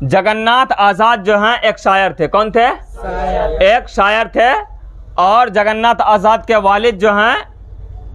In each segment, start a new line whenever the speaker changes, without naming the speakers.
जगन्नाथ आजाद जो हैं एक शायर थे। कौन थे? एक शायर थे। और जगन्नाथ आजाद के वालिद जो हैं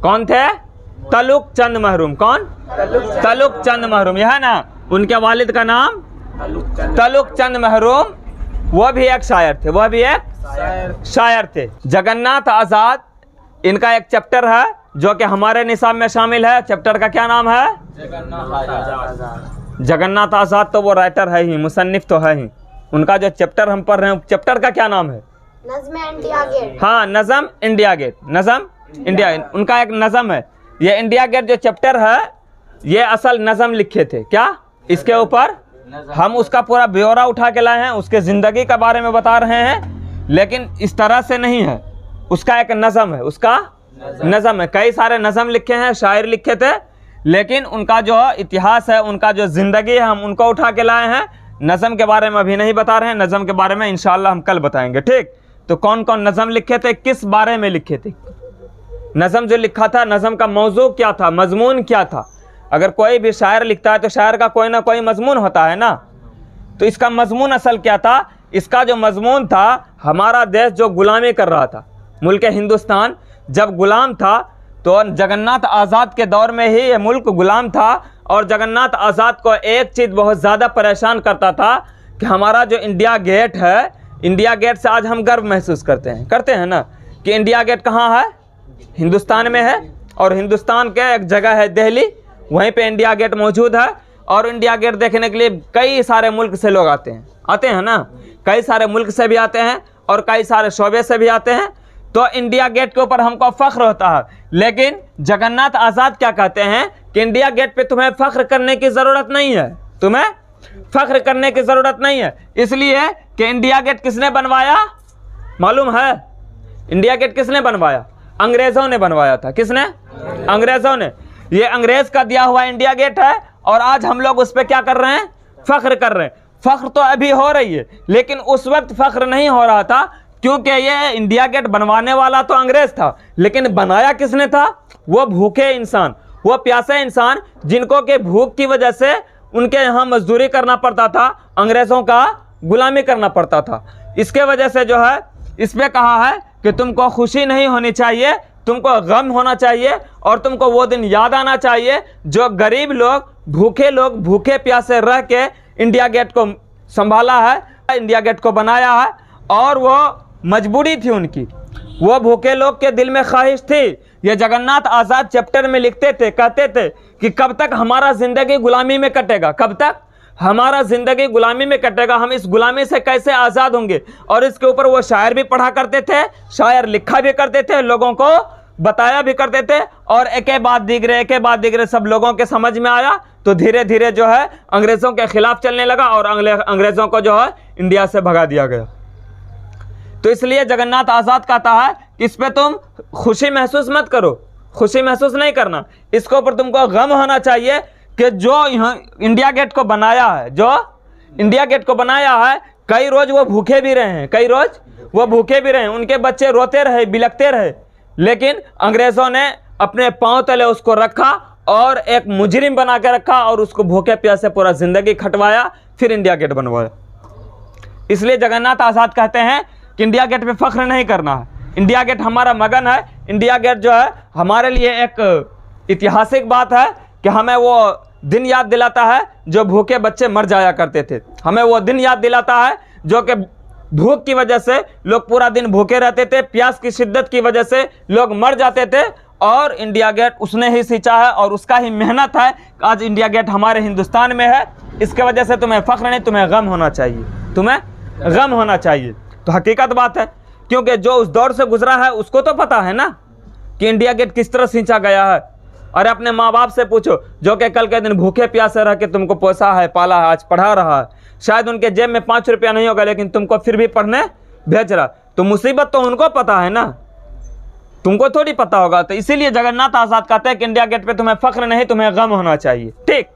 कौन थे? तलुक चंद महरूम। कौन? तलुक चंद महरूम, यह है ना उनके वालिद का नाम? तलुक चंद महरूम। वो भी एक शायर थे, वह भी एक शायर थे। जगन्नाथ आजाद, इनका एक चैप्टर है जो कि हमारे निसाब में शामिल है। चैप्टर का क्या नाम है? जगन्नाथ आजाद तो वो राइटर है ही, मुसन्निफ तो है ही। उनका जो चैप्टर हम पढ़ रहे हैं, चैप्टर का क्या नाम है?
नज़्म इंडिया गेट।
हाँ, नज़म इंडिया गेट। नज़म इंडिया, उनका एक नज़म है। ये इंडिया गेट जो चैप्टर है, ये असल नज़म लिखे थे। क्या इसके ऊपर हम उसका पूरा ब्यौरा उठा के लाए हैं, उसके ज़िंदगी के बारे में बता रहे हैं, लेकिन इस तरह से नहीं है। उसका एक नज़म है, उसका नज़म है। कई सारे नज़म लिखे हैं, शायर लिखे थे, लेकिन उनका जो इतिहास है, उनका जो ज़िंदगी है, हम उनको उठा के लाए हैं। नज़म के बारे में अभी नहीं बता रहे हैं, नज़म के बारे में इंशाअल्लाह हम कल बताएंगे। ठीक, तो कौन कौन नज़म लिखे थे, किस बारे में लिखे थे, नज़म जो लिखा था, नज़म का मौजू क्या था, मजमून क्या था। अगर कोई भी शायर लिखता है तो शायर का कोई ना कोई मजमून होता है ना। तो इसका मजमून असल क्या था? इसका जो मजमून था, हमारा देश जो गुलामी कर रहा था, मुल्क हिंदुस्तान जब गुलाम था, तो जगन्नाथ आज़ाद के दौर में ही ये मुल्क गुलाम था। और जगन्नाथ आज़ाद को एक चीज़ बहुत ज़्यादा परेशान करता था कि हमारा जो इंडिया गेट है, इंडिया गेट से आज हम गर्व महसूस करते हैं ना कि इंडिया गेट कहाँ है? हिंदुस्तान में है। और हिंदुस्तान के एक जगह है दिल्ली, वहीं पे इंडिया गेट मौजूद है। और इंडिया गेट देखने के लिए कई सारे मुल्क से लोग आते हैं ना, कई सारे मुल्क से भी आते हैं और कई सारे शोबे से भी आते हैं। तो इंडिया गेट के ऊपर हमको फ़ख्र होता है। लेकिन जगन्नाथ आज़ाद क्या कहते हैं कि इंडिया गेट पे तुम्हें फ़ख्र करने की ज़रूरत नहीं है, तुम्हें फ़ख्र करने की ज़रूरत नहीं है। इसलिए कि इंडिया गेट किसने बनवाया मालूम है? इंडिया गेट किसने बनवाया? अंग्रेज़ों ने बनवाया था। किसने? अंग्रेज़ों ने। ये अंग्रेज़ का दिया हुआ इंडिया गेट है और आज हम लोग उस पर क्या कर रहे हैं? फ़ख्र कर रहे हैं। फ़ख्र तो अभी हो रही है, लेकिन उस वक्त फ़ख्र नहीं हो रहा था, क्योंकि ये इंडिया गेट बनवाने वाला तो अंग्रेज़ था, लेकिन बनाया किसने था? वो भूखे इंसान, वो प्यासे इंसान, जिनको के भूख की वजह से उनके यहाँ मजदूरी करना पड़ता था, अंग्रेज़ों का गुलामी करना पड़ता था। इसके वजह से जो है इस पर कहा है कि तुमको खुशी नहीं होनी चाहिए, तुमको गम होना चाहिए और तुमको वो दिन याद आना चाहिए जो गरीब लोग भूखे प्यासे रह के इंडिया गेट को संभाला है, इंडिया गेट को बनाया है। और वो मजबूरी थी उनकी, वो भूखे लोग के दिल में ख्वाहिश थी। ये जगन्नाथ आज़ाद चैप्टर में लिखते थे, कहते थे कि कब तक हमारा ज़िंदगी गुलामी में कटेगा, कब तक हमारा ज़िंदगी गुलामी में कटेगा, हम इस गुलामी से कैसे आज़ाद होंगे। और इसके ऊपर वो शायर भी पढ़ा करते थे, शायर लिखा भी करते थे, लोगों को बताया भी करते थे। और एक बाद दिगरे सब लोगों के समझ में आया, तो धीरे धीरे जो है अंग्रेज़ों के ख़िलाफ़ चलने लगा और अंग्रेज़ों को जो है इंडिया से भगा दिया गया। तो इसलिए जगन्नाथ आज़ाद कहता है कि इस पर तुम खुशी महसूस मत करो, खुशी महसूस नहीं करना, इसके ऊपर तुमको गम होना चाहिए कि जो यहाँ इंडिया गेट को बनाया है, जो इंडिया गेट को बनाया है, कई रोज़ वो भूखे भी रहे हैं, कई रोज़ वो भूखे भी रहे हैं, उनके बच्चे रोते रहे, बिलखते रहे, लेकिन अंग्रेज़ों ने अपने पांव तले उसको रखा और एक मुजरिम बना के रखा और उसको भूखे प्यासे पूरा ज़िंदगी खटवाया, फिर इंडिया गेट बनवाया। इसलिए जगन्नाथ आज़ाद कहते हैं कि इंडिया गेट पे फ़ख्र नहीं करना है, इंडिया गेट हमारा मगन है। इंडिया गेट जो है हमारे लिए एक ऐतिहासिक बात है कि हमें वो दिन याद दिलाता है जो भूखे बच्चे मर जाया करते थे, हमें वो दिन याद दिलाता है जो कि भूख की वजह से लोग पूरा दिन भूखे रहते थे, प्यास की शिद्दत की वजह से लोग मर जाते थे। और इंडिया गेट उसने ही सींचा है और उसका ही मेहनत है, आज इंडिया गेट हमारे हिंदुस्तान में है। इसके वजह से तुम्हें फ़ख्र नहीं, तुम्हें गम होना चाहिए, तुम्हें गम होना चाहिए। तो हकीकत बात है, क्योंकि जो उस दौर से गुजरा है उसको तो पता है ना कि इंडिया गेट किस तरह सींचा गया है। अरे अपने माँ बाप से पूछो जो कि कल के दिन भूखे प्यासे रह के तुमको पोसा है, पाला है, आज पढ़ा रहा है, शायद उनके जेब में 5 रुपया नहीं होगा, लेकिन तुमको फिर भी पढ़ने भेज रहा। तो मुसीबत तो उनको पता है ना, तुमको थोड़ी पता होगा। तो इसीलिए जगन्नाथ आज़ाद कहते हैं कि इंडिया गेट पे तुम्हें फ़ख्र नहीं, तुम्हें गम होना चाहिए। ठीक,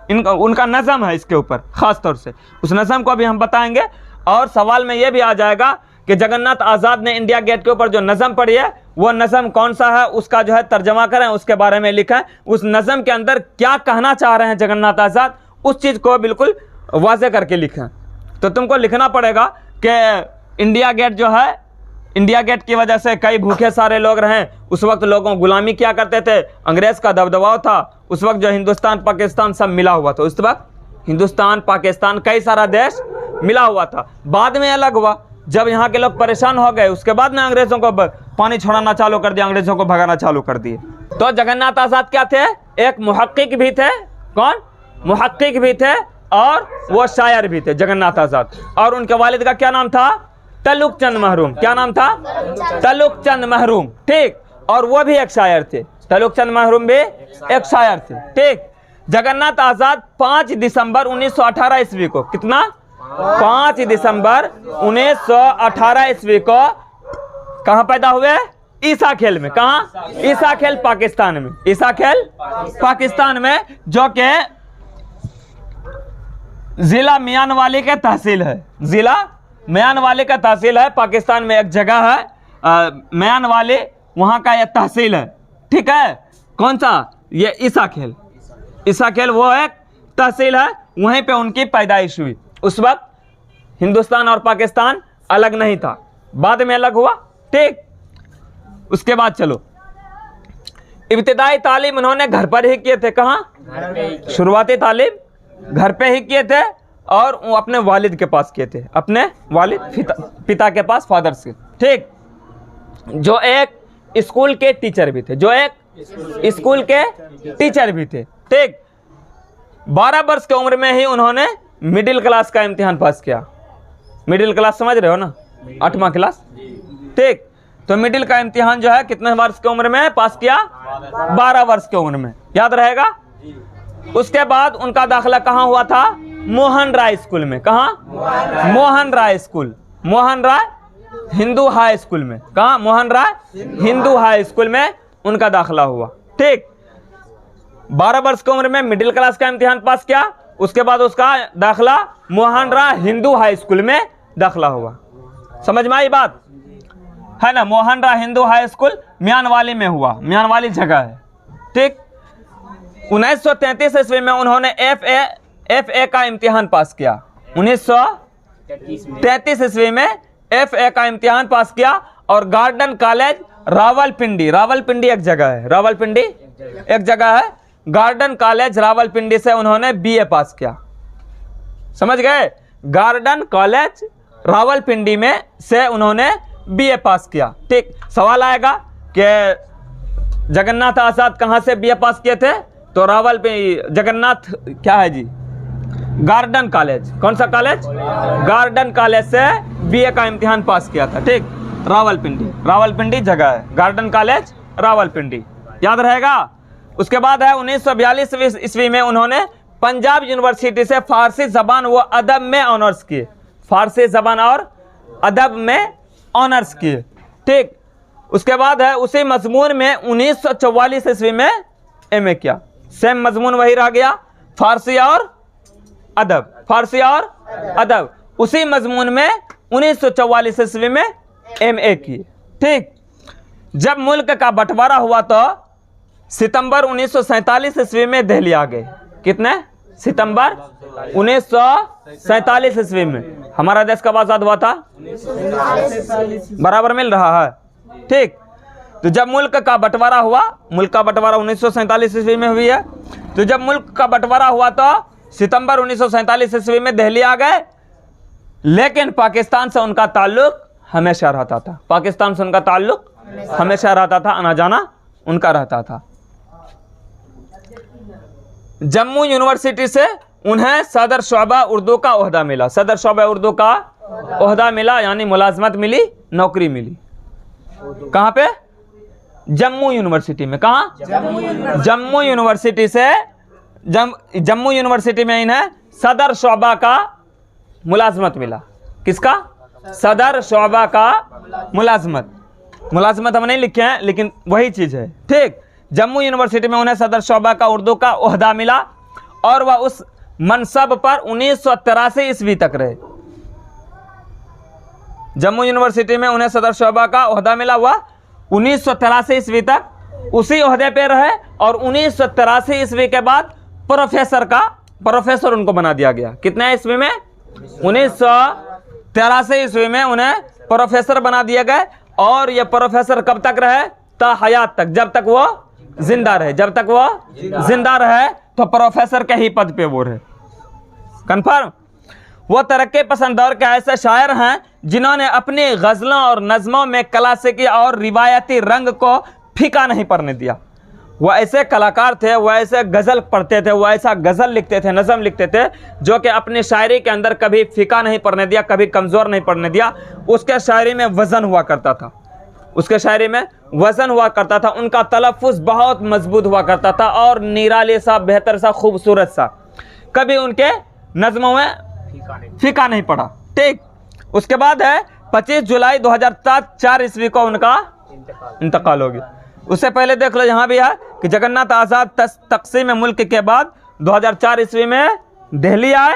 उनका नज़म है इसके ऊपर ख़ास तौर से, उस नज़म को भी हम बताएंगे। और सवाल में ये भी आ जाएगा कि जगन्नाथ आज़ाद ने इंडिया गेट के ऊपर जो नज़म पढ़ी है वो नज़म कौन सा है, उसका जो है तर्जमा करें, उसके बारे में लिखें, उस नज़म के अंदर क्या कहना चाह रहे हैं जगन्नाथ आज़ाद, उस चीज़ को बिल्कुल वाज़े करके लिखें। तो तुमको लिखना पड़ेगा कि इंडिया गेट जो है, इंडिया गेट की वजह से कई भूखे सारे लोग रहे। उस वक्त लोगों गुलामी किया करते थे, अंग्रेज़ का दबदबाव था। उस वक्त जो हिंदुस्तान पाकिस्तान सब मिला हुआ था, उस वक्त हिंदुस्तान पाकिस्तान कई सारा देश मिला हुआ था। बाद में अलग हुआ, जब यहाँ के लोग परेशान हो गए, उसके बाद में अंग्रेज़ों को पानी छोड़ाना चालू कर दिया, अंग्रेज़ों को भगाना चालू कर दिए। तो जगन्नाथ आज़ाद क्या थे? एक मुहक्किक भी थे। कौन? मुहक्किक भी थे और वो शायर भी थे, जगन्नाथ आज़ाद। और उनके वालिद का क्या नाम था? तलुक चंद महरूम। क्या नाम था? तलुक चंद महरूम। ठीक। और वो भी एक शायर थे, तलुक चंद महरूम भी एक शायर थे। ठीक। जगन्नाथ आज़ाद 5 दिसंबर 1918 ईस्वी को, कितना? 5 दिसंबर 1918 ईस्वी को कहाँ पैदा हुए? ईसा खेल में। कहाँ? ईसा खेल पाकिस्तान में। ईसा खेल पाकिस्तान में, जो कि जिला मियानवाली के तहसील है। जिला मियानवाली का तहसील है, पाकिस्तान में एक जगह है मियानवाली, वहाँ का यह तहसील है। ठीक है। कौन सा? ये ईसा खेल। ईसा खेल वो एक तहसील है, वहीं पे उनकी पैदाइश हुई। उस वक्त हिंदुस्तान और पाकिस्तान अलग नहीं था, बाद में अलग हुआ। ठीक। उसके बाद चलो, इब्तिदाई तालीम उन्होंने घर पर ही किए थे। कहाँ? शुरुआती तालीम घर पे ही किए थे और वो अपने वालिद के पास किए थे, अपने वालिद पिता के पास, फादर से। ठीक। जो एक स्कूल के टीचर भी थे, जो एक स्कूल के टीचर भी थे। ठीक। 12 वर्ष की उम्र में ही उन्होंने मिडिल क्लास का इम्तिहान पास किया। मिडिल क्लास समझ रहे हो ना? 8वां क्लास। ठीक। तो मिडिल का इम्तिहान जो है कितने वर्ष की उम्र में पास किया? 12 वर्ष की उम्र में। याद रहेगा। उसके बाद उनका दाखिला कहाँ हुआ था? मोहन राय स्कूल में। कहाँ? Mohan Roy school, Mohan Roy Hindu high school में। कहाँ? मोहन राय हिंदू हाई स्कूल में उनका दाखिला हुआ। ठीक। 12 वर्ष की उम्र में मिडिल क्लास का इम्तिहान पास किया, उसके बाद उसका दाखिला मोहन राय हिंदू हाई स्कूल में दाखिला हुआ। समझ में आई बात है ना? मोहन राय हिंदू हाई स्कूल मियानवाली में हुआ, मियानवाली जगह है। ठीक। 1933 ईस्वी में उन्होंने FA का इम्तिहान पास किया। 1933 ईस्वी में FA का इम्तिहान पास किया और गार्डन कॉलेज रावलपिंडी, रावलपिंडी एक जगह है, रावलपिंडी एक जगह है, गार्डन कॉलेज रावलपिंडी से उन्होंने BA पास किया। समझ गए? गार्डन कॉलेज रावलपिंडी में से उन्होंने BA पास किया। ठीक। सवाल आएगा कि जगन्नाथ आज़ाद कहाँ से BA पास किए थे? तो रावलपिंडी, जगन्नाथ क्या है जी? Garden college. कौन सा कॉलेज? गार्डन कॉलेज से BA का इम्तिहान पास किया था। ठीक। रावलपिंडी, रावलपिंडी जगह है, गार्डन कॉलेज रावलपिंडी। याद रहेगा। उसके बाद है 1942 ईस्वी में उन्होंने पंजाब यूनिवर्सिटी से फारसी ज़बान व अदब में ऑनर्स किए। फारसी ज़बान और अदब में ऑनर्स किए। ठीक। उसके बाद है उसी मजमून में 1944 ईस्वी में MA किया। सेम मजमून वही रह गया, फारसी और अदब, फारसी और अदब। उसी मजमून में 1944 ईस्वी में MA किए। ठीक। जब मुल्क का बंटवारा हुआ तो सितंबर 1947 ईस्वी में दिल्ली आ गए। कितने? सितंबर 1947 ईस्वी में हमारा देश कब आज़ाद हुआ था? बराबर मिल रहा है। ठीक। तो जब मुल्क का बंटवारा हुआ, मुल्क का बंटवारा 1947 ईस्वी में हुई है, तो जब मुल्क का बंटवारा हुआ तो सितंबर 1947 ईस्वी में दिल्ली आ गए, लेकिन पाकिस्तान से उनका ताल्लुक हमेशा रहता था। पाकिस्तान से उनका ताल्लुक हमेशा रहता था, आना जाना उनका रहता था। जम्मू यूनिवर्सिटी से उन्हें सदर शोबा उर्दू का ओहदा मिला। सदर शोबा उर्दू का ओहदा मिला, यानी मुलाजमत मिली, नौकरी मिली। कहाँ पे? जम्मू यूनिवर्सिटी में। कहाँ? जम्मू यूनिवर्सिटी से जम्मू यूनिवर्सिटी में इन्हें सदर शोबा का मुलाजमत मिला। किसका? सदर शोबा का मुलाजमत। मुलाजमत हम नहीं लिखे हैं, लेकिन वही चीज़ है। ठीक। जम्मू यूनिवर्सिटी में उन्हें सदर शोबा का उर्दू का ओहदा मिला और वह उस मनसब पर 1983 ईस्वी तक रहे। जम्मू यूनिवर्सिटी में उन्हें सदर शोबा का ओहदा मिला, वह 1983 ईस्वी तक उसी ओहदे पे रहे और 1983 ईस्वी के बाद प्रोफेसर उनको बना दिया गया। कितने ईस्वी में? 1983 ईस्वी में उन्हें प्रोफेसर बना दिया गया और ये प्रोफेसर कब तक रहे? ता हयात तक, जब तक वो जिंदा रहे, जब तक वो जिंदा रहे तो प्रोफेसर के ही पद पे वो रहे। कन्फर्म। वो तरक्की पसंद दौर के ऐसे शायर हैं जिन्होंने अपनी गजलों और नज़मों में क्लासिकी और रिवायती रंग को फीका नहीं पड़ने दिया। वो ऐसे कलाकार थे, वो ऐसे गज़ल पढ़ते थे, वो ऐसा गज़ल लिखते थे, नज़म लिखते थे जो कि अपनी शायरी के अंदर कभी फीका नहीं पड़ने दिया, कभी कमज़ोर नहीं पड़ने दिया। उसके शायरी में वज़न हुआ करता था, उसके शायरी में वज़न हुआ करता था, उनका तलफ़ुज़ बहुत मजबूत हुआ करता था और निराले सा, बेहतर सा, खूबसूरत सा। कभी उनके नज़मों में फीका नहीं पड़ा। ठीक। उसके बाद है 25 जुलाई 2004 ईस्वी को उनका इंतकाल हो गया। उससे पहले देख लो, यहाँ भी है कि जगन्नाथ आज़ाद तकसीम मुल्क के बाद 2004 ईस्वी में दिल्ली आए